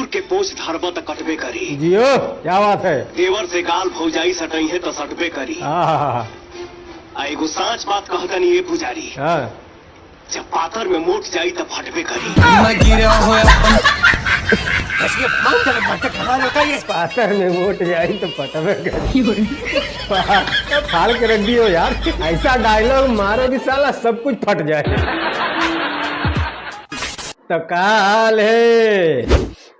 के पोछ धरबा त कटबे करी। जियो, क्या बात है। देवर से गाल भौजाई सटई है तो सटबे करी। आ एगो सांच बात कहतनी ये पुजारी, जब पातर में मोट जाई तो फटबे करी। पातर में मोट जाई तो फटबे करी। फाल के रख दियो यार, ऐसा डायलॉग मारो कि साला सब कुछ फट जाए। तो काल है,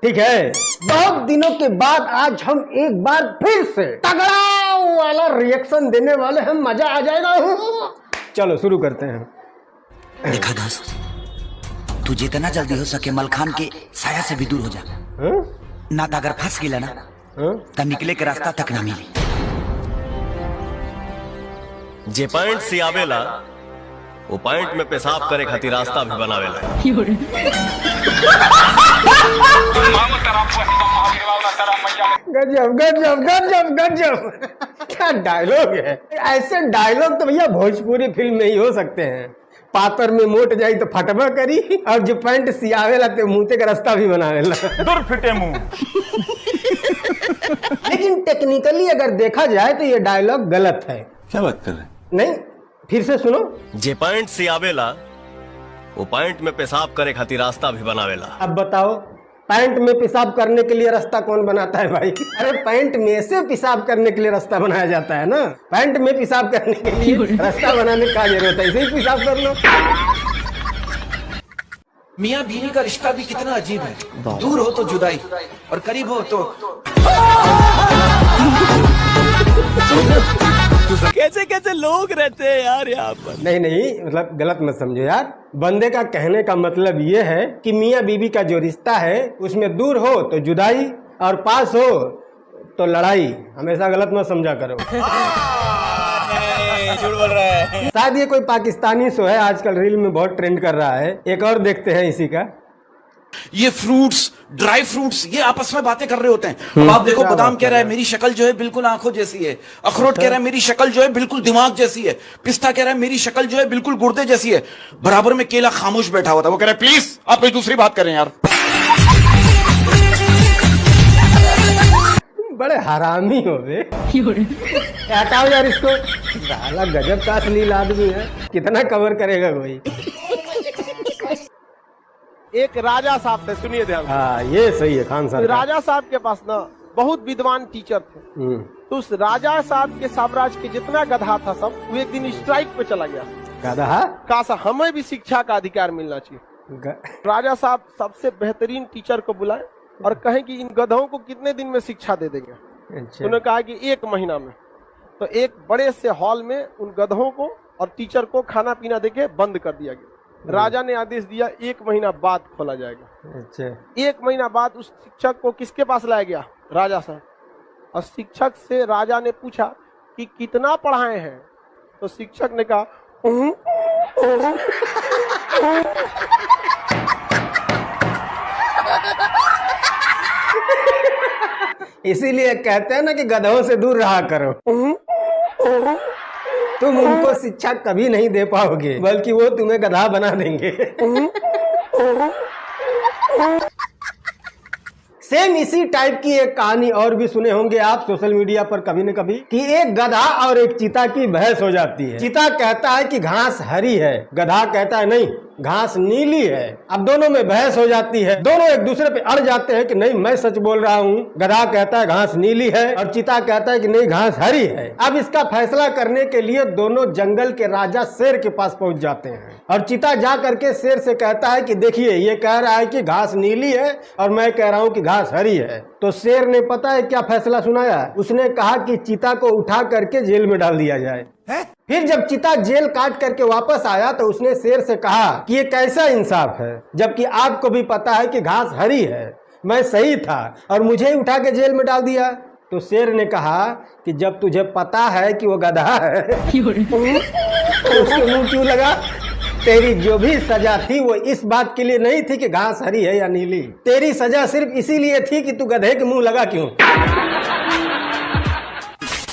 ठीक है। बहुत दिनों के बाद आज हम एक बार फिर से तगड़ा वाला रिएक्शन देने वाले हैं, मजा आ जाएगा। चलो शुरू करते हैं। देखा दोस्त, तू जितना जल्दी हो सके मलखान के साया से भी दूर हो जा। ना तो अगर फंस गिला ना तो निकले के रास्ता तक ना मिली। जे पॉइंट से आवेला वो पॉइंट में पेशाब करे खातिर रास्ता भी बनावेला। गजब गजब गजब गजब, क्या डायलॉग है। ऐसे डायलॉग तो भैया भोजपुरी फिल्म में ही हो सकते हैं। पातर में मोट जाई तो फटबा करी, और जो पैंट सियावेला तो मुंहते का रास्ता भी बनावेला। दूर फिटे मुंह। लेकिन टेक्निकली अगर देखा जाए तो ये डायलॉग गलत है। क्या बात कर रहे हैं? नहीं, फिर से सुनो। जे पॉइंट से आवेला वो पॉइंट में पेशाब करे खातिर रास्ता भी बनावेला। अब बताओ, पैंट में पेशाब करने के लिए रास्ता कौन बनाता है भाई? अरे पैंट में से पेशाब करने के लिए रास्ता बनाया जाता है ना। पैंट में पेशाब करने के लिए रास्ता बनाने का जरूरत है, इसे ही पेशाब कर लो। मियाँ बीवी का रिश्ता भी कितना अजीब है। दूर हो तो जुदाई और करीब हो तो कैसे कैसे लोग रहते हैं यार यहाँ पर। नहीं नहीं, मतलब गलत मत समझो यार। बंदे का कहने का मतलब ये है कि मियाँ बीवी का जो रिश्ता है उसमें दूर हो तो जुदाई और पास हो तो लड़ाई। हमेशा गलत मत समझा करो। झूठ बोल रहा है। शायद ये कोई पाकिस्तानी शो है, आजकल रील में बहुत ट्रेंड कर रहा है। एक और देखते हैं इसी का। ये फ्रूट्स, ड्राई फ्रूट्स, ये आपस में बातें कर रहे होते हैं। अब आप देखो, बादाम कह रहा है मेरी शक्ल जो है बिल्कुल आंखों जैसी है। अखरोट कह रहा है मेरी शक्ल जो है बिल्कुल दिमाग जैसी है। पिस्ता कह रहा है मेरी शक्ल जो है बिल्कुल गुर्दे जैसी है। बराबर में केला खामोश बैठा हुआ था, वो कह रहा है प्लीज आप कोई दूसरी बात करें यार। बड़े हरामी हो बे। हटाओ यार इसको, साला गजब का अश्लील आदमी है। कितना कवर करेगा कोई। एक राजा साहब थे, सुनिए ध्यान से। हाँ, ये सही है खान साहब। राजा साहब के पास ना बहुत विद्वान टीचर थे। तो उस राजा साहब के साम्राज्य के जितना गधा था सब, वो एक दिन स्ट्राइक पे चला गया। गधा? कहा हमें भी शिक्षा का अधिकार मिलना चाहिए। राजा साहब सबसे बेहतरीन टीचर को बुलाए और कहें कि इन गधों को कितने दिन में शिक्षा दे देंगे। अच्छा। उन्होंने कहा कि 1 महीना में। तो एक बड़े से हॉल में उन गधों को और टीचर को खाना पीना देके बंद कर दिया गया। राजा ने आदेश दिया 1 महीना बाद खोला जाएगा। अच्छा। 1 महीना बाद उस शिक्षक को किसके पास लाया गया? राजा साहब। और शिक्षक से राजा ने पूछा कि कितना पढ़ाए हैं? तो शिक्षक ने कहा इसीलिए कहते हैं ना कि गधों से दूर रहा करो। तुम उनको शिक्षा कभी नहीं दे पाओगे, बल्कि वो तुम्हें गधा बना देंगे। सेम इसी टाइप की एक कहानी और भी सुने होंगे आप सोशल मीडिया पर कभी न कभी, कि एक गधा और एक चीता की बहस हो जाती है। चीता कहता है कि घास हरी है, गधा कहता है नहीं घास नीली है। अब दोनों में बहस हो जाती है, दोनों एक दूसरे पे अड़ जाते हैं कि नहीं मैं सच बोल रहा हूँ। गधा कहता है घास नीली है और चीता कहता है कि नहीं घास हरी है। अब इसका फैसला करने के लिए दोनों जंगल के राजा शेर के पास पहुंच जाते हैं और चीता जा करके शेर से कहता है कि देखिए ये कह रहा है कि घास नीली है और मैं कह रहा हूँ कि घास हरी है। तो शेर ने पता है क्या फैसला सुनाया? उसने कहा कि चीता को उठा करके जेल में डाल दिया जाए। फिर जब चीता जेल काट करके वापस आया तो उसने शेर से कहा कि ये कैसा इंसाफ है, जबकि आपको भी पता है कि घास हरी है, मैं सही था और मुझे ही उठा के जेल में डाल दिया। तो शेर ने कहा कि जब तुझे पता है कि वो गधा है तो उसके मुंह क्यों लगा? तेरी जो भी सजा थी वो इस बात के लिए नहीं थी कि घास हरी है या नीली, तेरी सजा सिर्फ इसीलिए थी कि तू गधे के मुंह लगा क्यों।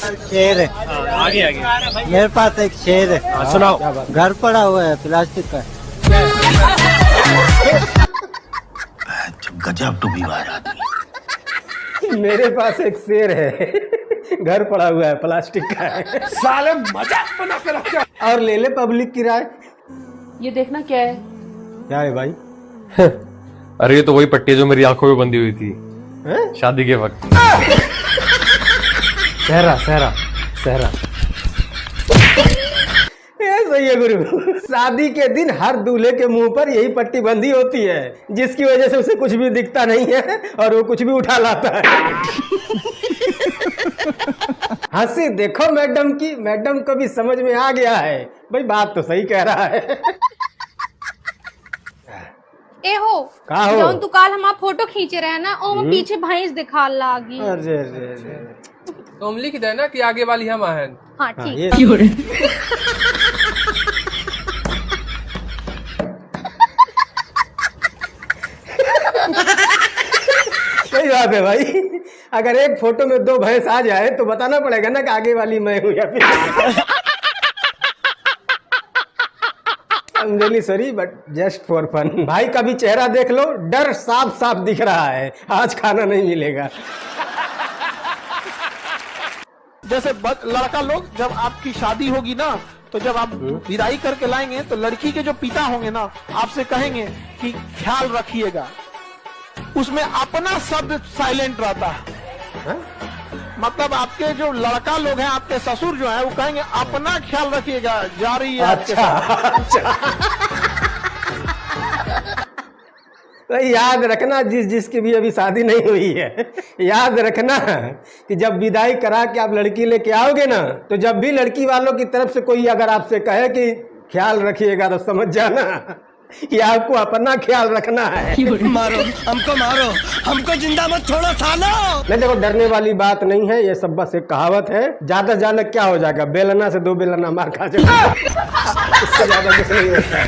शेर है। आगे मेरे पास एक शेर है। सुनाओ। घर पड़ा हुआ है प्लास्टिक का। गजब टू भी आदमी। मेरे पास एक शेर है, घर पड़ा हुआ है, प्लास्टिक का है। साले मजाक बना के रखा। और ले ले पब्लिक की राय। ये देखना क्या है? क्या है भाई? अरे ये तो वही पट्टी जो मेरी आंखों में बंधी हुई थी शादी के वक्त। सहरा सहरा सहरा। सही है गुरु। शादी के दिन हर दूल्हे के मुंह पर यही पट्टी बंधी होती है, जिसकी वजह से उसे कुछ भी दिखता नहीं है और वो कुछ भी उठा लाता है। हंसी देखो मैडम की, मैडम को भी समझ में आ गया है। भाई बात तो सही कह रहा है। ए हो का हो? जौन तू काल हम फोटो खींचे रहे ना, ओ पीछे भैंस दिखा लागी। अरे अरे अरे तुम लिख देना कि आगे वाली हम आहन। हाँ ठीक। सही बात है भाई। अगर एक फोटो में दो भैंस आ जाए तो बताना पड़ेगा ना कि आगे वाली मैं हूँ या फिर। I'm really sorry but just for fun। भाई का भी चेहरा देख लो, डर साफ साफ दिख रहा है, आज खाना नहीं मिलेगा। जैसे लड़का लोग जब आपकी शादी होगी ना, तो जब आप विदाई करके लाएंगे तो लड़की के जो पिता होंगे ना, आपसे कहेंगे कि ख्याल रखिएगा। उसमें अपना शब्द साइलेंट रहता है। मतलब आपके जो लड़का लोग हैं, आपके ससुर जो हैं, वो कहेंगे अपना ख्याल रखिएगा, जा रही है। अच्छा। तो याद रखना, जिसकी भी अभी शादी नहीं हुई है, याद रखना कि जब विदाई करा के आप लड़की लेके आओगे ना, तो जब भी लड़की वालों की तरफ से कोई अगर आपसे कहे कि ख्याल रखिएगा, तो समझ जाना कि आपको अपना ख्याल रखना है। मारो हमको जिंदा मत छोड़ो सालो। नहीं देखो, डरने वाली बात नहीं है, ये सब बस एक कहावत है। ज्यादा ज्यादा क्या हो जाएगा, बेलना से दो बेलना मार खा जाएगा, इससे ज्यादा कुछ नहीं होता है।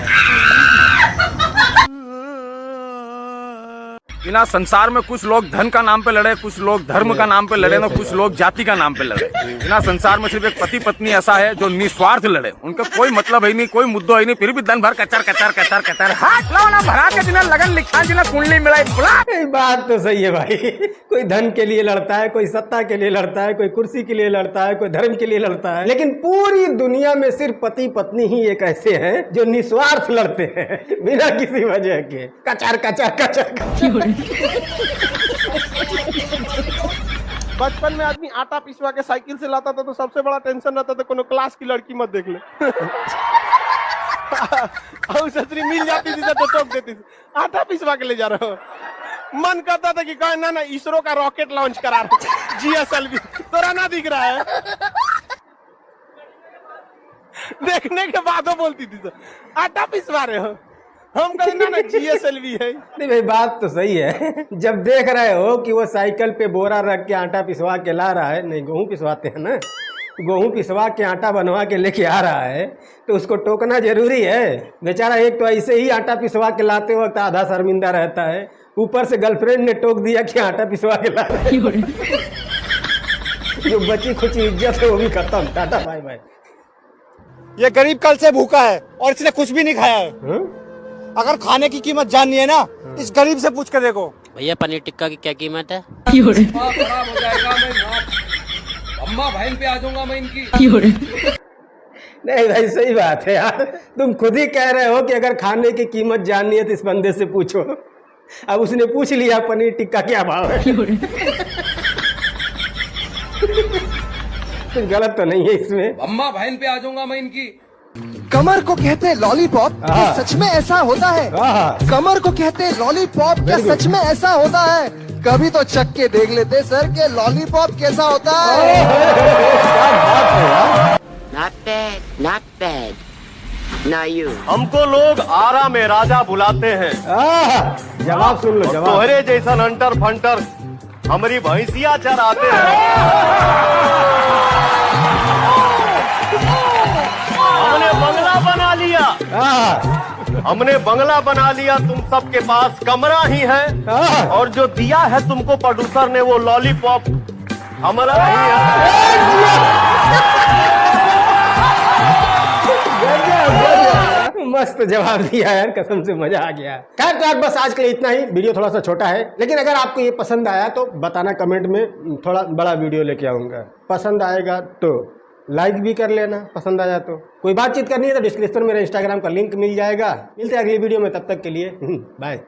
ना संसार में कुछ लोग धन का नाम पे लड़े, कुछ लोग धर्म का नाम पे लड़े, ना कुछ लोग जाति का नाम पे लड़े। ना संसार में सिर्फ एक पति पत्नी ऐसा है जो निस्वार्थ लड़े, उनका कोई मतलब है नहीं, कोई मुद्दा है नहीं, फिर भी दिन भर कचर कचर कचर कचर हाथ लाना भरा के जिन्हें लगन लिखा, जिन्हें कुंडली मिलाई बुला। बात तो सही है भाई। कोई धन के लिए लड़ता है, कोई सत्ता के लिए लड़ता है, कोई कुर्सी के लिए लड़ता है, कोई धर्म के लिए लड़ता है, लेकिन पूरी दुनिया में सिर्फ पति पत्नी ही एक ऐसे हैं जो निस्वार्थ लड़ते हैं, बिना किसी वजह के। कचर कचर कचर। बचपन में आदमी आटा पिसवा के साइकिल से लाता था, तो सबसे बड़ा टेंशन रहता था कोनो क्लास की लड़की मत देख ले। और ससुरी मिल जाती थी तो टोक देती थी, आटा पिसवा के ले जा रहा हो। मन करता था कि कहे ना इसरो का रॉकेट लॉन्च करा रहा, GSLV तोरा ना दिख रहा है। देखने के बाद वो बोलती थी, तो आटा पिसवा रहे हो, हम कहते ना GSLV है। नहीं भाई, बात तो सही है। जब देख रहे हो कि वो साइकिल पे बोरा रख के आटा पिसवा के ला रहा है, नहीं गेहूं पिसवाते हैं ना, गेहूं पिसवा के आटा बनवा के लेके आ रहा है, तो उसको टोकना जरूरी है। बेचारा एक तो ऐसे ही आटा पिसवा के लाते वक्त आधा शर्मिंदा रहता है, ऊपर से गर्लफ्रेंड ने टोक दिया कि आटा पिसवा के ला रहा है। जो बची खुची इज्जत है वो भी खत्म। Tata bye bye. ये गरीब कल से भूखा है और इसने कुछ भी नहीं खाया है। अगर खाने की कीमत जाननी है ना, इस गरीब से पूछ कर देखो। भैया पनीर टिक्का की क्या कीमत है? खराब हो जाएगा, मैं अम्मा बहन पे आ जाऊंगा मैं इनकी। नहीं भाई, सही बात है यार, तुम खुद ही कह रहे हो कि अगर खाने की कीमत जाननी है तो इस बंदे से पूछो। अब उसने पूछ लिया पनीर टिक्का क्या भाव है। कुछ गलत तो नहीं है इसमें। अम्मा बहन पे आ जाऊंगा मैं इनकी। कमर को कहते हैं लॉलीपॉप, क्या सच में ऐसा होता है? कमर को कहते हैं लॉलीपॉप, क्या सच में ऐसा होता है? कभी तो चख के देख लेते सर के लॉलीपॉप कैसा होता है। Not bad, not bad. Now you. हमको लोग आरा में राजा बुलाते हैं। जवाब सुन लो, जवाब। तोहरे जैसा अंटर फंटर हमारी भैंसिया चराते हैं। हमने बंगला बना लिया, हमने बंगला बना लिया, तुम सबके पास कमरा ही है, और जो दिया है तुमको प्रोड्यूसर ने वो लॉलीपॉप हमारा ही है। मस्त जवाब दिया यार, कसम से मजा आ गया। खैर तो यार बस आज के लिए इतना ही। वीडियो थोड़ा सा छोटा है, लेकिन अगर आपको ये पसंद आया तो बताना कमेंट में, थोड़ा बड़ा वीडियो लेके आऊंगा। पसंद आएगा तो लाइक भी कर लेना, पसंद आया तो। कोई बातचीत करनी है तो डिस्क्रिप्शन में मेरे इंस्टाग्राम का लिंक मिल जाएगा। मिलते हैं अगली वीडियो में, तब तक के लिए बाय।